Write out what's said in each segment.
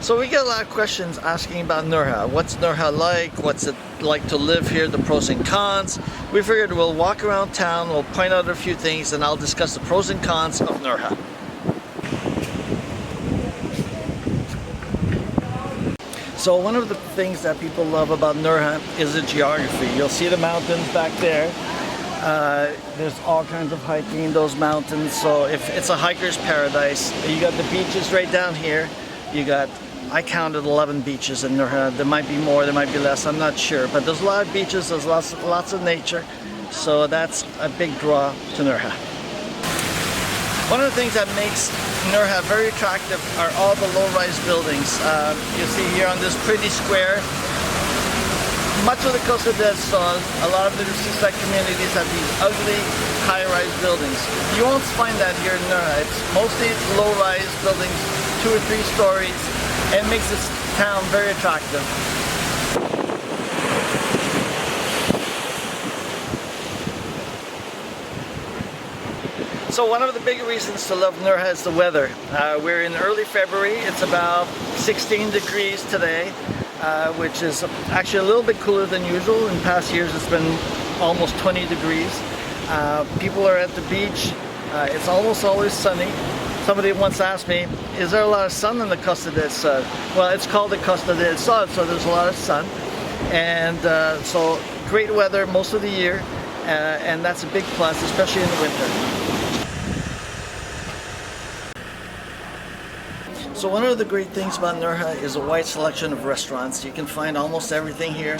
So we get a lot of questions asking about Nerja. What's Nerja like? What's it like to live here? The pros and cons. We figured we'll walk around town, we'll point out a few things, and I'll discuss the pros and cons of Nerja. So one of the things that people love about Nerja is the geography. You'll see the mountains back there. There's all kinds of hiking in those mountains, so if it's a hiker's paradise. You got the beaches right down here. You got, I counted 11 beaches in Nerja. There might be more, there might be less, I'm not sure. But there's a lot of beaches, there's lots of nature. So that's a big draw to Nerja. One of the things that makes Nerja very attractive are all the low-rise buildings. You see here on this pretty square, much of the Costa del Sol, a lot of the seaside communities have these ugly high-rise buildings. You won't find that here in Nerja. It's mostly low-rise buildings, 2 or 3 stories, and it makes this town very attractive. So one of the big reasons to love Nerja is the weather. We're in early February. It's about 16 degrees today, which is actually a little bit cooler than usual. In past years it's been almost 20 degrees. People are at the beach. It's almost always sunny. Somebody once asked me, is there a lot of sun in the Costa del Sol? Well, it's called the Costa del Sol, so there's a lot of sun. And so great weather most of the year, and that's a big plus, especially in the winter. So one of the great things about Nerja is a wide selection of restaurants. You can find almost everything here.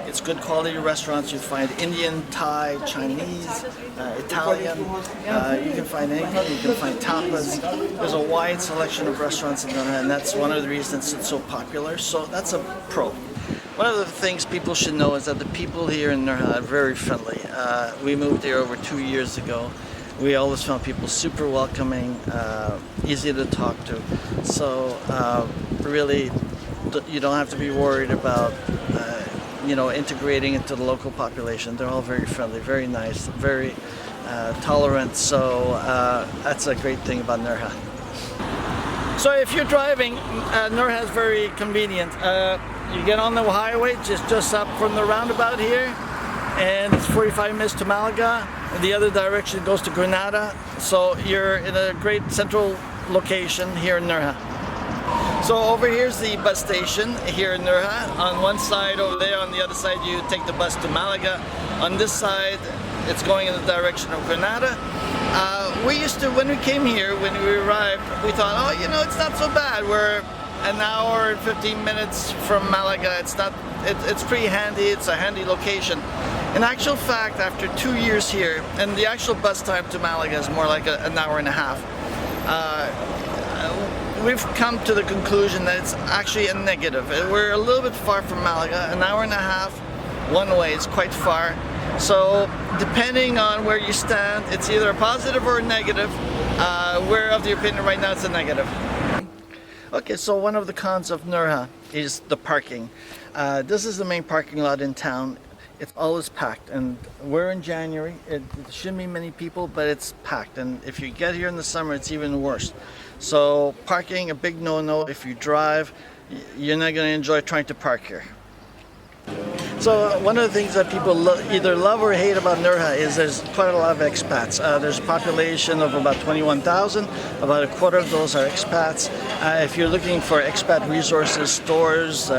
It's good quality restaurants. You find Indian, Thai, Chinese, Italian. You can find anything. You can find tapas. There's a wide selection of restaurants in Nerja, and that's one of the reasons it's so popular. So that's a pro. One of the things people should know is that the people here in Nerja are very friendly. We moved here over 2 years ago. We always found people super welcoming, easy to talk to. So really, you don't have to be worried about integrating into the local population. They're all very friendly, very nice, very tolerant. So that's a great thing about Nerja. So if you're driving, Nerja is very convenient. You get on the highway, just up from the roundabout here, and it's 45 minutes to Malaga. The other direction goes to Granada, so you're in a great central location here in Nerja. So over here's the bus station here in Nerja. On one side over there, on the other side you take the bus to Malaga. On this side it's going in the direction of Granada. We used to, when we came here, when we arrived, we thought, oh, you know, it's not so bad. We're an hour and 15 minutes from Malaga. It's pretty handy, it's a handy location. In actual fact, after 2 years here, and the actual bus time to Malaga is more like an hour and a half, we've come to the conclusion that it's actually a negative. We're a little bit far from Malaga. An hour and a half one way is quite far. So depending on where you stand, it's either a positive or a negative. We're of the opinion right now it's a negative. Okay, so one of the cons of Nerja is the parking. This is the main parking lot in town. It's always packed, and we're in January. It shouldn't be many people, but it's packed. And if you get here in the summer, it's even worse. So parking, a big no-no. If you drive, you're not going to enjoy trying to park here. So one of the things that people either love or hate about Nerja is there's quite a lot of expats. There's a population of about 21,000. About a quarter of those are expats. If you're looking for expat resources, stores,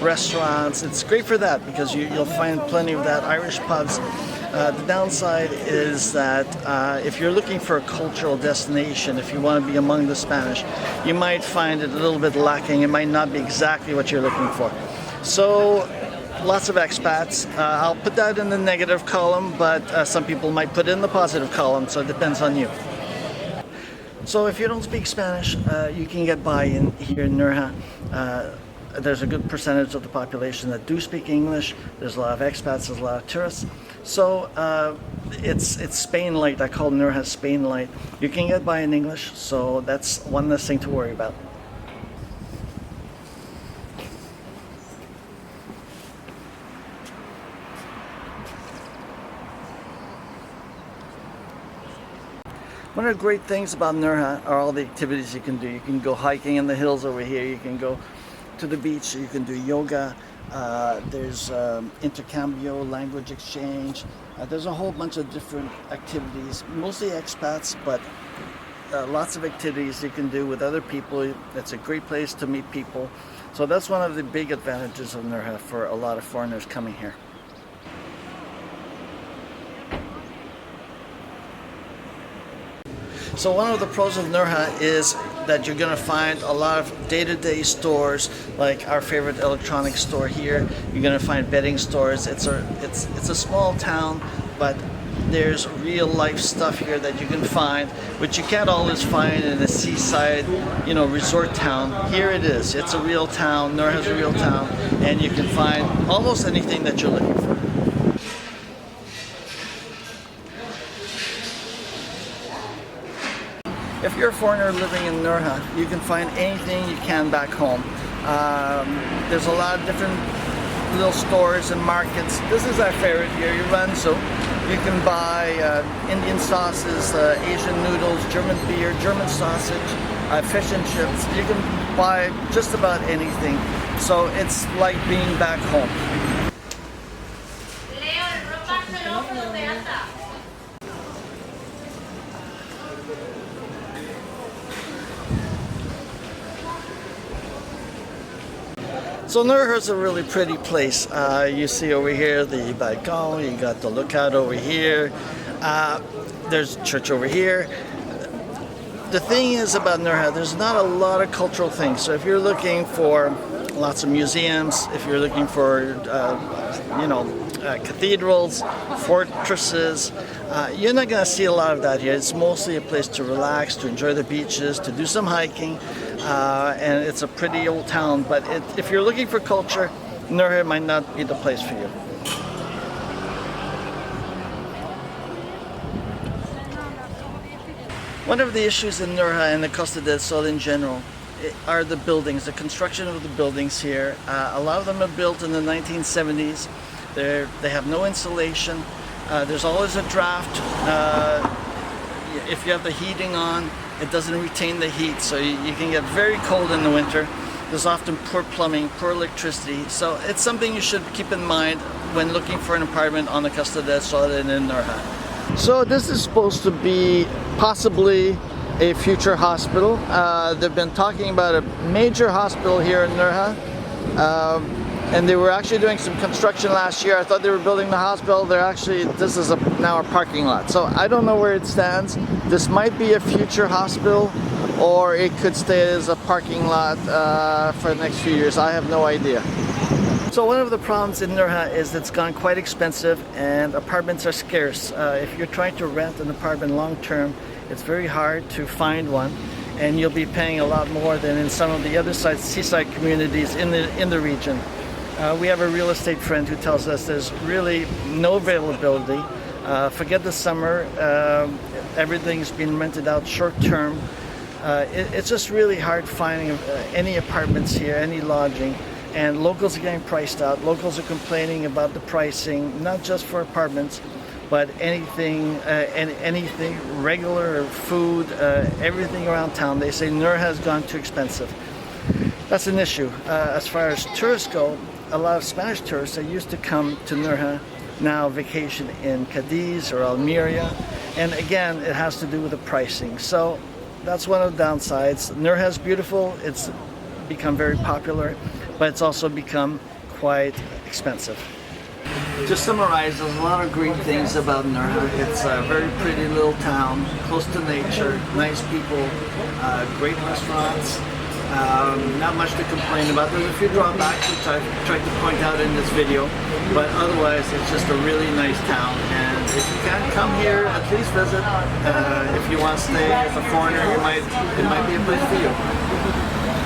restaurants, it's great for that because you'll find plenty of that. Irish pubs. The downside is that if you're looking for a cultural destination, if you want to be among the Spanish, you might find it a little bit lacking. It might not be exactly what you're looking for. So lots of expats. I'll put that in the negative column, but some people might put it in the positive column, so it depends on you. So if you don't speak Spanish, you can get by here in Nerja. There's a good percentage of the population that do speak English. There's a lot of expats, there's a lot of tourists. So it's Spain light. I call Nerja Spain light. You can get by in English, so that's one less thing to worry about. One of the great things about Nerja are all the activities you can do. You can go hiking in the hills over here. You can go to the beach. You can do yoga. There's intercambio, language exchange. There's a whole bunch of different activities, mostly expats, but lots of activities you can do with other people. It's a great place to meet people. So that's one of the big advantages of Nerja for a lot of foreigners coming here. So one of the pros of Nerja is that you're going to find a lot of day-to-day stores, like our favorite electronics store here. You're going to find bedding stores. It's a small town, but there's real life stuff here that you can find, which you can't always find in a seaside, resort town. Here it is. It's a real town. Nerja's a real town, and you can find almost anything that you're looking for. If you're a foreigner living in Nerja, you can find anything you can back home. There's a lot of different little stores and markets. This is our favorite here, Yuranzo. You can buy Indian sauces, Asian noodles, German beer, German sausage, fish and chips. You can buy just about anything. So it's like being back home. So Nerja is a really pretty place. You see over here the balcon, you got the lookout over here, there's a church over here. The thing is about Nerja, there's not a lot of cultural things. So if you're looking for lots of museums, if you're looking for cathedrals, fortresses, you're not going to see a lot of that here. It's mostly a place to relax, to enjoy the beaches, to do some hiking. And it's a pretty old town, but if you're looking for culture, Nerja might not be the place for you. One of the issues in Nerja and the Costa del Sol in general are the buildings, the construction of the buildings here. A lot of them are built in the 1970s. They have no insulation. There's always a draft. If you have the heating on, it doesn't retain the heat, so you can get very cold in the winter. There's often poor plumbing, poor electricity, so it's something you should keep in mind when looking for an apartment on the Costa del Sol and in Nerja. So this is supposed to be possibly a future hospital. They've been talking about a major hospital here in Nerja. And they were actually doing some construction last year. I thought they were building the hospital. This is now a parking lot. So I don't know where it stands. This might be a future hospital, or it could stay as a parking lot for the next few years. I have no idea. So one of the problems in Nerja is it's gone quite expensive and apartments are scarce. If you're trying to rent an apartment long term, it's very hard to find one, and you'll be paying a lot more than in some of the other seaside communities in the region. We have a real estate friend who tells us there's really no availability. Forget the summer, everything's been rented out short term. It's just really hard finding any apartments here, any lodging, and locals are getting priced out. Locals are complaining about the pricing, not just for apartments, but anything, regular food, everything around town. They say Nerja has gone too expensive. That's an issue. As far as tourists go, a lot of Spanish tourists that used to come to Nerja now vacation in Cadiz or Almeria, and again it has to do with the pricing. So that's one of the downsides. Nerja is beautiful, it's become very popular, but it's also become quite expensive. To summarize, there's a lot of great things about Nerja. It's a very pretty little town, close to nature, nice people, great restaurants. Not much to complain about. There's a few drawbacks which I've tried to point out in this video, but otherwise it's just a really nice town, and if you can't come here, at least visit. If you want to stay as a foreigner, it might be a place for you.